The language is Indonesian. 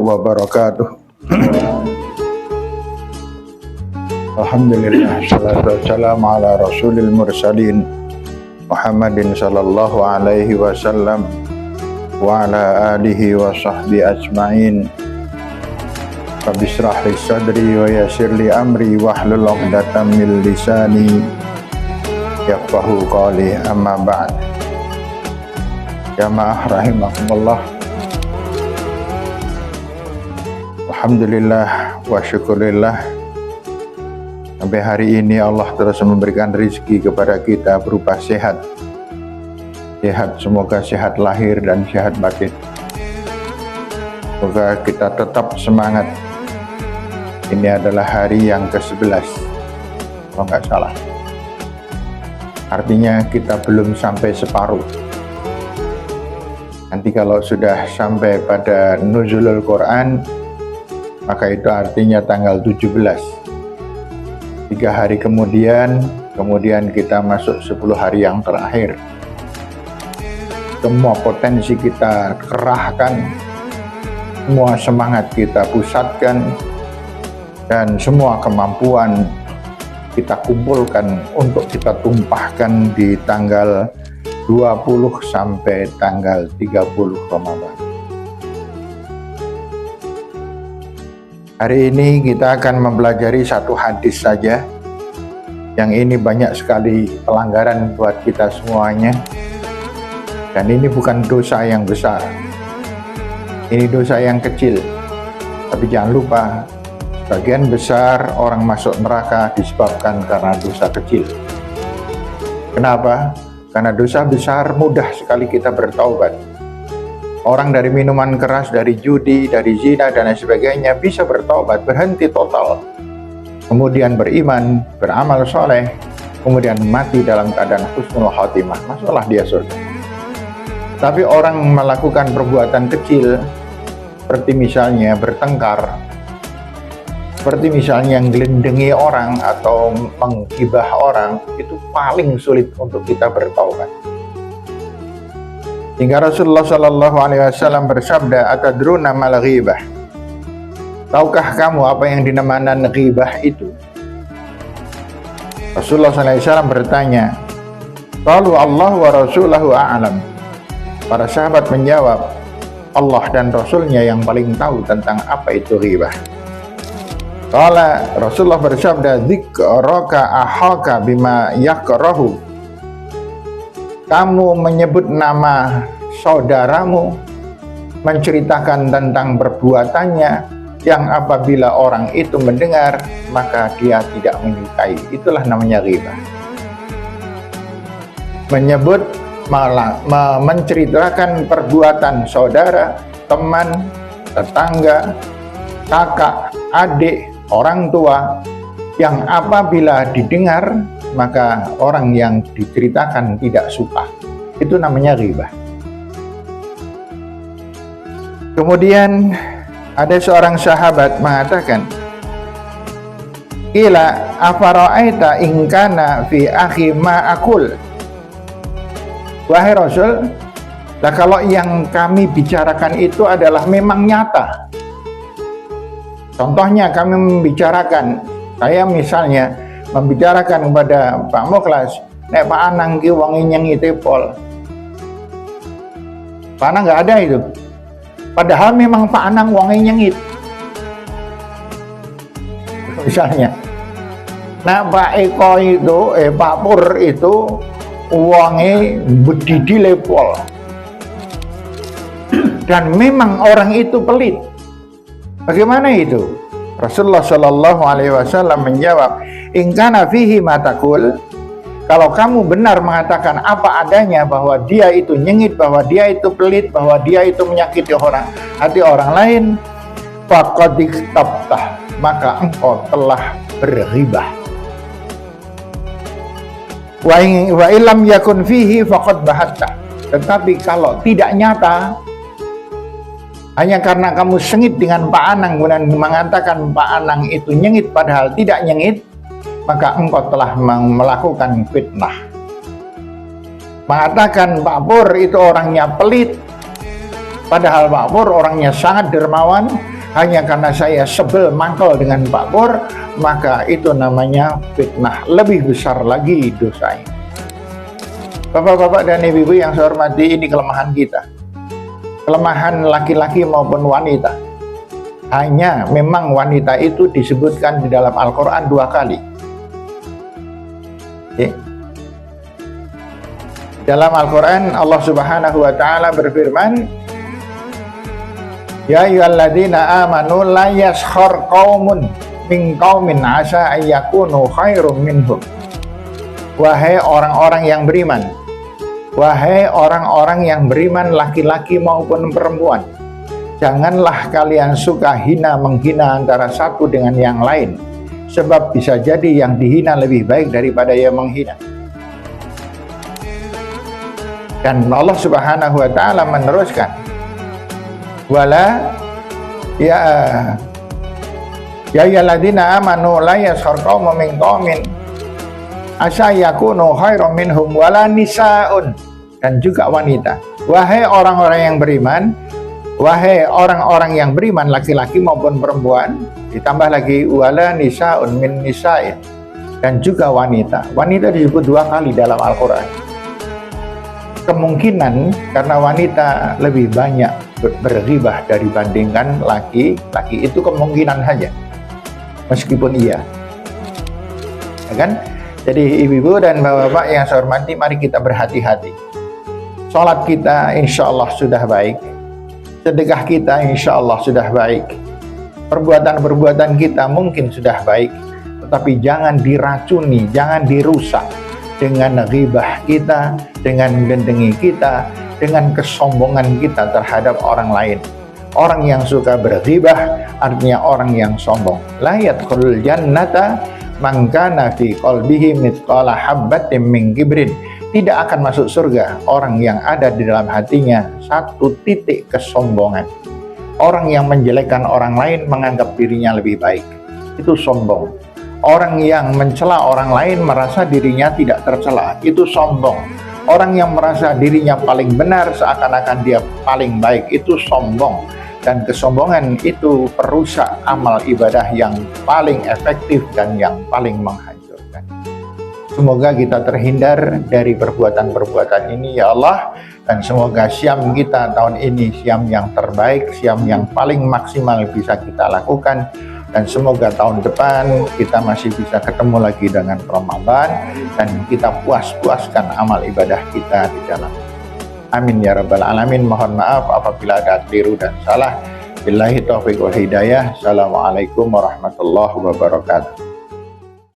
wabarakatuh. Alhamdulillah, salatu wassalamu ala rasulil mursalin Muhammadin sallallahu alaihi wasallam wa ala alihi wa sahbihi ajma'in. Rabbi shrah li sadri wa yassir li amri wahlul 'uqdatam min lisani yafqahu qawli, amma ba'd. Jamaah rahimakumullah. Alhamdulillah wa syukurillah, sampai hari ini Allah terus memberikan rezeki kepada kita berupa sehat. Semoga sehat lahir dan sehat batin. Semoga kita tetap semangat. Ini adalah hari yang ke-11 kalau nggak salah. Artinya kita belum sampai separuh. Nanti kalau sudah sampai pada nuzulul Quran, maka itu artinya tanggal 17. 3 hari kemudian kita masuk 10 hari yang terakhir. Semua potensi kita kerahkan, semua semangat kita pusatkan, dan semua kemampuan kita kumpulkan untuk kita tumpahkan di tanggal 20 sampai tanggal 30 Ramadan. Hari ini kita akan mempelajari satu hadis saja. Yang ini banyak sekali pelanggaran buat kita semuanya. Dan ini bukan dosa yang besar. Ini dosa yang kecil. Tapi jangan lupa, sebagian besar orang masuk neraka disebabkan karena dosa kecil. Kenapa? Karena dosa besar mudah sekali kita bertaubat. Orang dari minuman keras, dari judi, dari zina, dan lain sebagainya bisa bertaubat, berhenti total. Kemudian beriman, beramal soleh, kemudian mati dalam keadaan husnul khotimah, masuklah dia surga. Tapi orang melakukan perbuatan kecil, seperti misalnya bertengkar, seperti misalnya ngelendengi orang atau menggibah orang, itu paling sulit untuk kita bertaubat. Hingga Rasulullah Shallallahu Alaihi Wasallam bersabda, "Atadruna mal ghibah?" Tahukah kamu apa yang dinamakan ghibah itu? Rasulullah Sallallahu Alaihi Wasallam bertanya, "Qalu Allah wa Rasuluhu a'lam." Para sahabat menjawab, Allah dan Rasulnya yang paling tahu tentang apa itu ghibah. Qala, Rasulullah bersabda, "Dzikraka ahaka bima yakrahu." Kamu menyebut nama saudaramu, menceritakan tentang perbuatannya yang apabila orang itu mendengar, maka dia tidak menyukai. Itulah namanya ghibah. Menyebut, menceritakan perbuatan saudara, teman, tetangga, kakak, adik, orang tua, yang apabila didengar, maka orang yang diceritakan tidak suka. Itu namanya ghibah. Kemudian ada seorang sahabat mengatakan, "Qila afara'aita in kana fi akhi ma aqul?" Wahai Rasul, lah kalau yang kami bicarakan itu adalah memang nyata. Contohnya kami membicarakan, saya misalnya membicarakan kepada Pak Mukhlas, nek Pak Anang ki wong nyengi tepol. Pak Anang nggak ada itu. Padahal memang Pak Anang wong nyengit. Misalnya, nah Pak Eko itu, Pak Pur itu wonge bedidi lepol. Dan memang orang itu pelit. Bagaimana itu? Rasulullah Shallallahu Alaihi Wasallam menjawab, "In kana fihi ma taqul." Kalau kamu benar mengatakan apa adanya, bahwa dia itu nyengit, bahwa dia itu pelit, bahwa dia itu menyakiti hati orang lain, faqad ikhtabtah, maka engkau telah berghibah. Wa illam yakun fihi faqad bahatta. Tetapi kalau tidak nyata, hanya karena kamu sengit dengan Pak Anang dan mengatakan Pak Anang itu nyengit padahal tidak nyengit, maka engkau telah melakukan fitnah. Mengatakan Pak Pur itu orangnya pelit, padahal Pak Pur orangnya sangat dermawan, hanya karena saya sebel mangkel dengan Pak Pur, maka itu namanya fitnah. Lebih besar lagi dosanya. Bapak-bapak dan ibu-ibu yang saya hormati, ini kelemahan kita. Kelemahan laki-laki maupun wanita. Hanya memang wanita itu disebutkan di dalam Al-Quran 2 kali. Oke. Dalam Al-Quran Allah Subhanahu wa Ta'ala berfirman, ya ayyuhalladzina amanu la yaskhar qaumun min qaumin asa ayyakunu khairum minhum. Wahai orang-orang yang beriman, wahai orang-orang yang beriman laki-laki maupun perempuan, janganlah kalian suka hina menghina antara satu dengan yang lain, sebab bisa jadi yang dihina lebih baik daripada yang menghina. Dan Allah Subhanahu wa Ta'ala meneruskan, wala ya ayyuhalladzina amanu la yaskhar qaumun min qaumin asa yakunu khairum minhum wala nisaun, dan juga wanita. Wahai orang-orang yang beriman, wahai orang-orang yang beriman laki-laki maupun perempuan, ditambah lagi wala nisaun min nisa'in, dan juga wanita. Wanita disebut 2 kali dalam Al-Quran. Kemungkinan karena wanita lebih banyak berghibah dibandingkan laki-laki, itu kemungkinan saja, meskipun iya, ya kan? Jadi ibu-ibu dan bapak-bapak yang saya hormati, mari kita berhati-hati. Sholat kita insya Allah sudah baik, sedekah kita insya Allah sudah baik, perbuatan-perbuatan kita mungkin sudah baik, tetapi jangan diracuni, jangan dirusak dengan ghibah kita, dengan mendendengi kita, dengan kesombongan kita terhadap orang lain. Orang yang suka berghibah artinya orang yang sombong. La yadkhulul jannata man kana fi qalbihi mithqala habbatin min kibrin. Tidak akan masuk surga orang yang ada di dalam hatinya 1 titik kesombongan. Orang yang menjelekkan orang lain menganggap dirinya lebih baik, itu sombong. Orang yang mencela orang lain merasa dirinya tidak tercela, itu sombong. Orang yang merasa dirinya paling benar seakan-akan dia paling baik, itu sombong. Dan kesombongan itu perusak amal ibadah yang paling efektif dan yang paling menghancurkan. Semoga kita terhindar dari perbuatan-perbuatan ini ya Allah, dan semoga siam kita tahun ini siam yang terbaik, siam yang paling maksimal bisa kita lakukan. Dan semoga tahun depan kita masih bisa ketemu lagi dengan Ramadan dan kita puas-puaskan amal ibadah kita di dalam. Amin ya rabbal alamin. Mohon maaf apabila ada keliru dan salah. Billahi taufiq wal hidayah. Assalamualaikum warahmatullahi wabarakatuh.